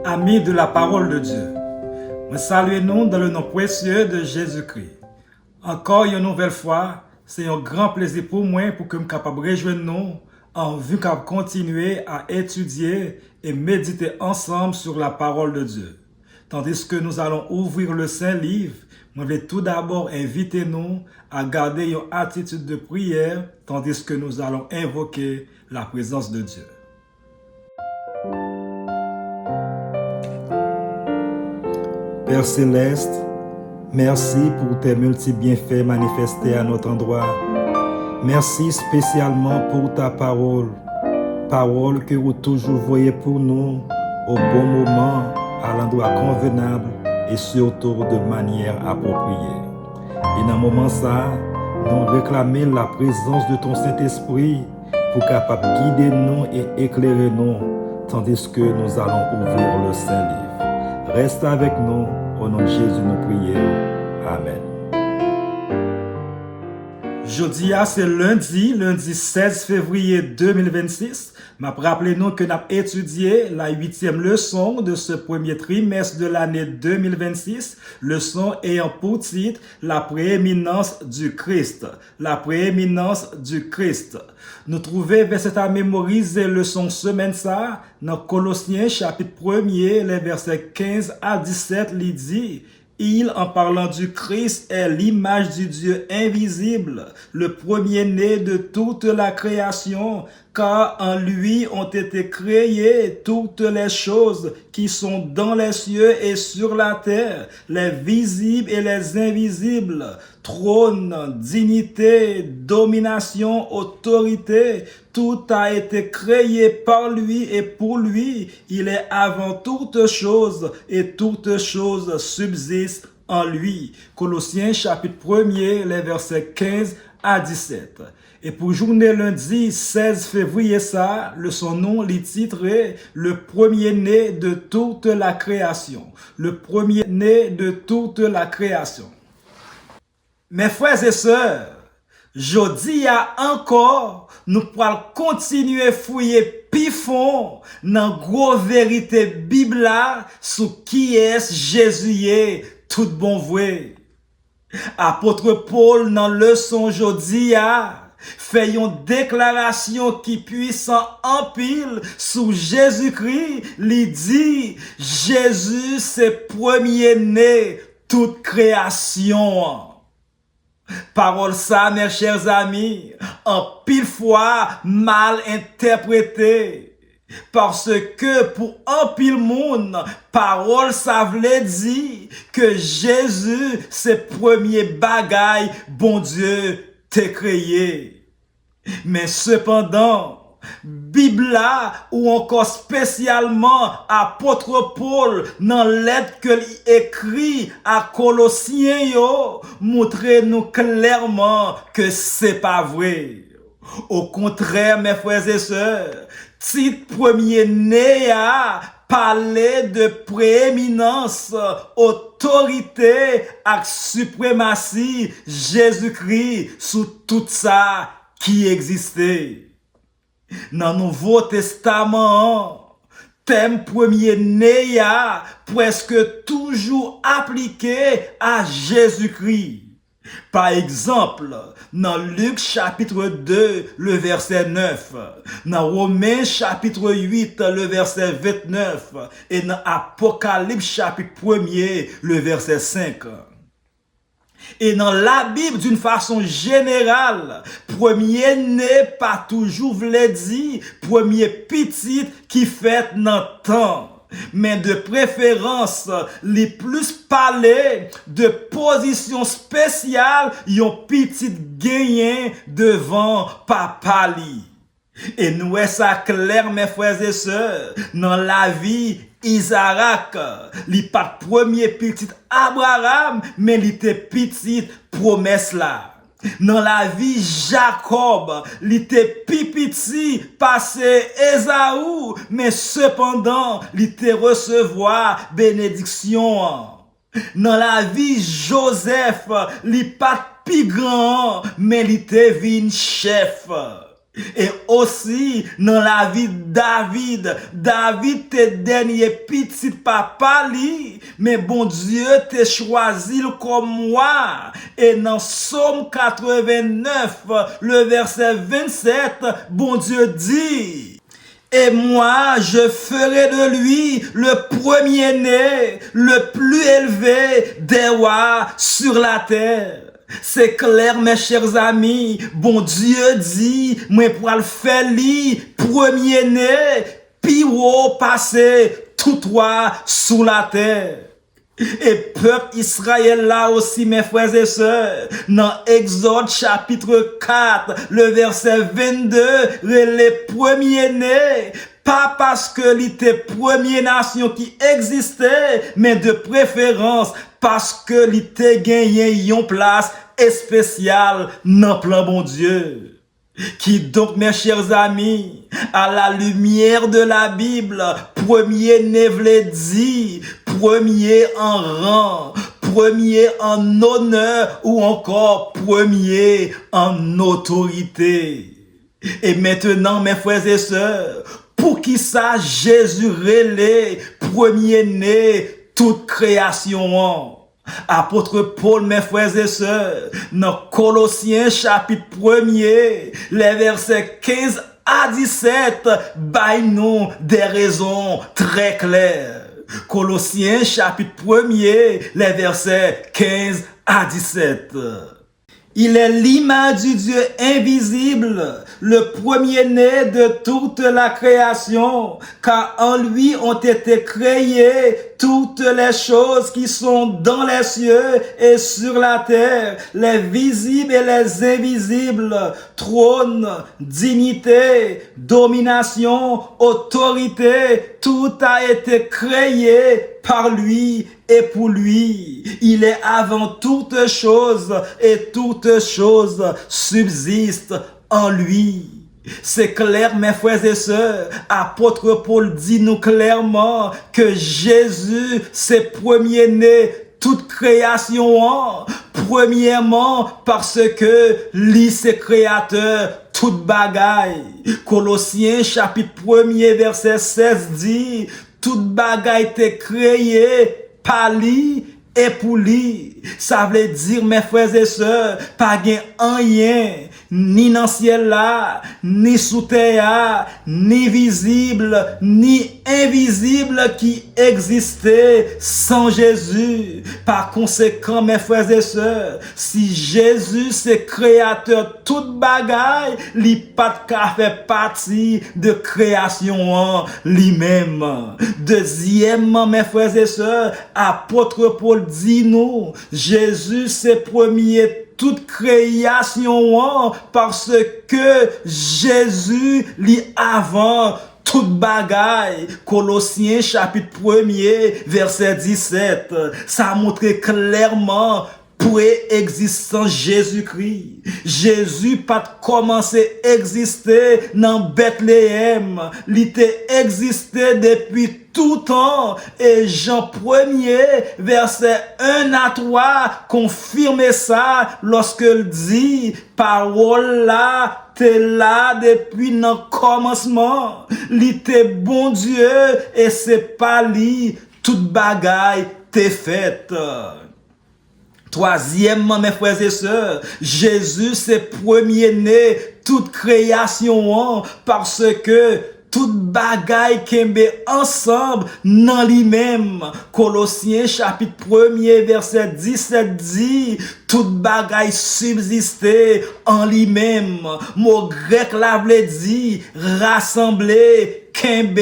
Amis de la parole de Dieu, me saluons dans le nom précieux de Jésus-Christ. Encore une nouvelle fois, c'est un grand plaisir pour moi pour que je sois capable de rejoindre nous en vue de continuer à étudier et méditer ensemble sur la parole de Dieu. Tandis que nous allons ouvrir le Saint-Livre, je vais tout d'abord inviter nous à garder une attitude de prière tandis que nous allons invoquer la présence de Dieu. Père Céleste, merci pour tes multiples bienfaits manifestés à notre endroit. Merci spécialement pour ta parole, parole que vous toujours voyez pour nous au bon moment, à l'endroit convenable et surtout de manière appropriée. Et dans ce moment ça, nous réclamons la présence de ton Saint-Esprit pour capable guider nous et éclairer nous, tandis que nous allons ouvrir le Saint-Livre. Reste avec nous, au nom de Jésus nous prions. Amen. Jeudi, c'est lundi 16 février 2026. Je rappelle nous que nous avons étudié la 8e leçon de ce premier trimestre de l'année 2026. Leçon ayant pour titre la prééminence du Christ. La prééminence du Christ. Nous trouvons verset à mémoriser leçon semaine ça dans Colossiens chapitre 1er, les versets 15 à 17, il dit: il, en parlant du Christ, est l'image du Dieu invisible, le premier-né de toute la création, car en lui ont été créées toutes les choses qui sont dans les cieux et sur la terre, les visibles et les invisibles, trône, dignité, domination, autorité. Tout a été créé par lui et pour lui. Il est avant toutes choses et toutes choses subsistent en lui. Colossiens chapitre 1er, les versets 15 à 17. Et pour journée lundi 16 février ça, son nom est titré le premier-né de toute la création. Le premier-né de toute la création. Mes frères et sœurs, jodi a encore, nous pourrons continuer à fouiller pifon dans gros vérité Bible sur qui est Jésus tout bon vrai. Apôtre Paul dans leçon jodi a fait une déclaration qui puissant en pile sur Jésus-Christ, il dit Jésus c'est premier-né toute création. Parole ça, mes chers amis, en pile fois mal interprété. Parce que pour un pile monde, parole ça voulait dire que Jésus c'est premier bagaille bon Dieu t'a créé. Mais cependant, Bible ou encore spécialement apôtre Paul dans lettre que écrit à Colossiens yo montre nous clairement que c'est pas vrai. Au contraire, mes frères et sœurs, titre premier-né a parlé de prééminence, autorité et suprématie Jésus-Christ sous tout ça qui existait. Dans le Nouveau Testament, thème premier-né a presque toujours appliqué à Jésus-Christ. Par exemple, dans Luc chapitre 2, le verset 9, dans Romains chapitre 8, le verset 29, et dans Apocalypse chapitre 1er, le verset 5. Et dans la Bible, d'une façon générale, premier-né pas toujours voulait dire premier petit qui fait dans le temps. Mais de préférence, les plus parler de position spéciale, yon petit gagné devant papa li. Et nous est ça clair, mes frères et sœurs, dans la vie, Isaac, li pas premier petit Abraham, mais li était petit promesse là. Dans la vie Jacob, il était petit passé Esaü, mais cependant, il était recevoir bénédiction. Dans la vie Joseph, il pas plus grand, mais il était vin chef. Et aussi, dans la vie de David, David te dernier petit papa li, mais bon Dieu te choisi comme moi. Et dans Psaume 89, le verset 27, bon Dieu dit, et moi, je ferai de lui le premier-né, le plus élevé des rois sur la terre. C'est clair, mes chers amis, bon Dieu dit, moi pour le faire lui, premier-né, puis haut passé, tout roi sous la terre. Et peuple Israël là aussi, mes frères et sœurs, dans Exode chapitre 4, le verset 22, les premiers-nés, pas parce que l'étaient première nation qui existait, mais de préférence parce que l'étaient gagné une place spéciale dans le plan bon Dieu. Qui donc, mes chers amis, à la lumière de la Bible, premier-né veut dire, premier en rang, premier en honneur ou encore premier en autorité. Et maintenant, mes frères et sœurs, pour qui ça Jésus relève premier-né toute création? Apôtre Paul, mes frères et sœurs, dans Colossiens chapitre 1er, les versets 15 à 17, baillent nous des raisons très claires. Colossiens chapitre 1er, les versets 15 à 17. Il est l'image du Dieu invisible, le premier-né de toute la création, car en lui ont été créées toutes les choses qui sont dans les cieux et sur la terre, les visibles et les invisibles, trône, dignité, domination, autorité, tout a été créé par lui et pour lui. Il est avant toutes choses et toutes choses subsistent en lui. C'est clair, mes frères et sœurs, apôtre Paul dit nous clairement que Jésus, c'est premier-né toute création, premièrement parce que lui c'est créateur toute bagaille. Colossiens chapitre 1er verset 16 dit toute bagaille était créée par lui et pour lui. Ça veut dire, mes frères et sœurs, pas gain rien, ni dans le ciel là, ni sous terre, ni visible, ni invisible qui existait sans Jésus. Par conséquent, mes frères et sœurs, si Jésus c'est créateur toute bagaille, li pas fait partie de création lui-même. Deuxièmement, mes frères et sœurs, apôtre Paul dit nous, Jésus c'est premier toute création parce que Jésus lit avant toute bagaille. Colossiens chapitre 1er verset 17. Ça montre clairement préexistant Jésus-Christ. Jésus pas commencé à exister dans Bethléem. Il était existé depuis tout temps. Et Jean 1er, verset 1 à 3, confirme ça lorsque il dit, parole là, t'es là depuis le commencement. Il était bon Dieu et c'est pas lui, toute bagaille t'est faite. Troisièmement, mes frères et sœurs, Jésus c'est premier-né toute création parce que toute bagaille kembe ensemble dans lui-même. Colossiens chapitre 1er verset 17 dit toute bagaille subsistait en lui-même. Mot grec la vle dit rassembler, kembe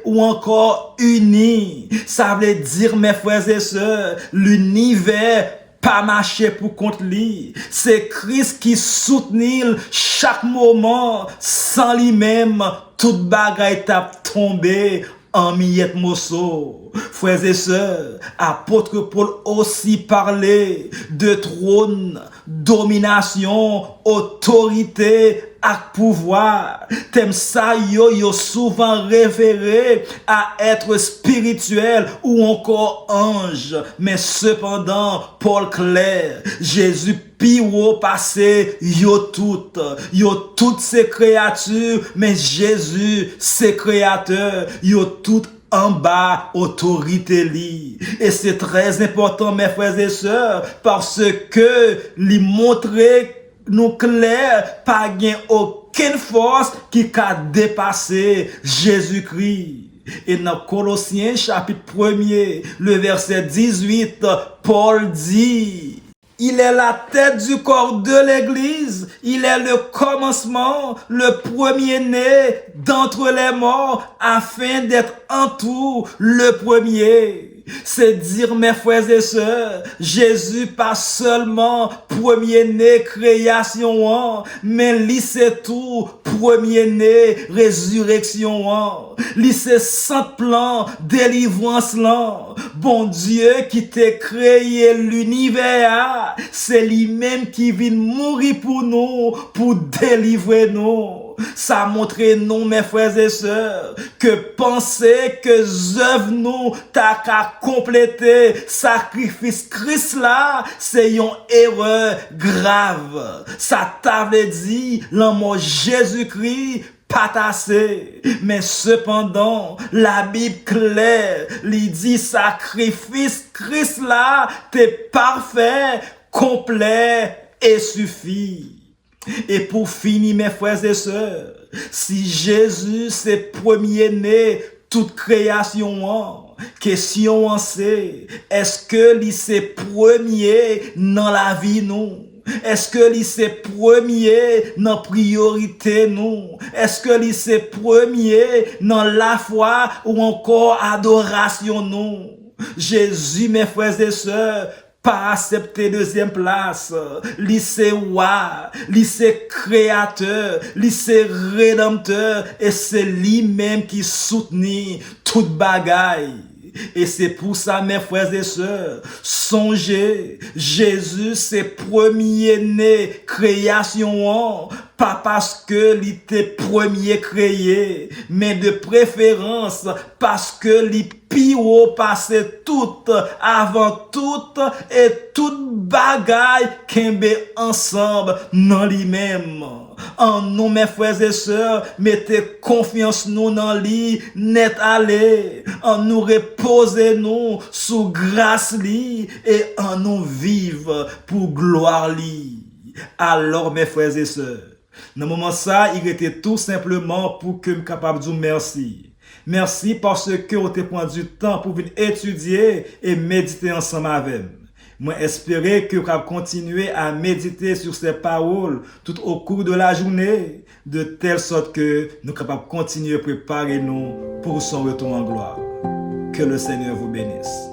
ou encore uni. Ça veut dire, mes frères et sœurs, l'univers pas marcher pour contre lui. C'est Christ qui soutenit chaque moment. Sans lui-même, toute bagaille t'a tombé en miettes morceaux. Frères et sœurs, apôtre Paul aussi parlait de trône, domination, autorité et pouvoir. Thème ça yo souvent référé à être spirituel ou encore ange. Mais cependant, Paul clair, Jésus piro passé yo toutes ces créatures, mais Jésus c'est créateur, yo tout en bas autorité li. Et c'est très important mes frères et sœurs parce que lui montrer nous clair pas gain aucune force qui a dépassé Jésus-Christ. Et dans Colossiens chapitre 1er, le verset 18, Paul dit: il est la tête du corps de l'Église. Il est le commencement, le premier-né d'entre les morts, afin d'être en tout le premier. C'est dire, mes frères et sœurs, Jésus pas seulement premier-né création, mais lui c'est tout premier-né résurrection. Lui c'est saint plan délivrance là. Bon Dieu qui t'a créé l'univers, c'est lui-même qui vient mourir pour nous, pour délivrer nous. Ça montre nous, mes frères et sœurs, que penser que œuvre nous t'a qu'à compléter sacrifice Christ là, c'est une erreur grave. Ça t'avait dit, l'amour Jésus-Christ pas assez. Mais cependant, la Bible claire, lui dit sacrifice Christ là, t'es parfait, complet et suffit. Et pour finir, mes frères et sœurs, si Jésus c'est premier-né toute création, question c'est, est-ce que lui c'est premier dans la vie nous? Est-ce que lui c'est premier dans priorité nous? Est-ce que lui c'est premier dans la foi ou encore adoration nous? Jésus, mes frères et sœurs, pas accepter deuxième place. Lui c'est roi, lui c'est créateur, lui c'est rédempteur et c'est lui-même qui soutenit toute bagaille. Et c'est pour ça, mes frères et sœurs, songez, Jésus c'est premier-né création, pas parce que il était premier créé, mais de préférence parce que il piro passé tout avant tout et toute bagaille kembe ensemble dans lui-même. En nous, mes frères et sœurs, mettez confiance nous dans lui, net aller. En nous reposer nous sous grâce lui et en nous vivre pour gloire lui. Alors, mes frères et sœurs, dans le moment ça, il était tout simplement pour que je sois capable de dire merci. Merci parce que vous avez pris du temps pour venir étudier et méditer ensemble avec moi. Moi, espérer que vous continuer à méditer sur ces paroles tout au cours de la journée, de telle sorte que nous sommes capables de continuer à préparer nous pour son retour en gloire. Que le Seigneur vous bénisse.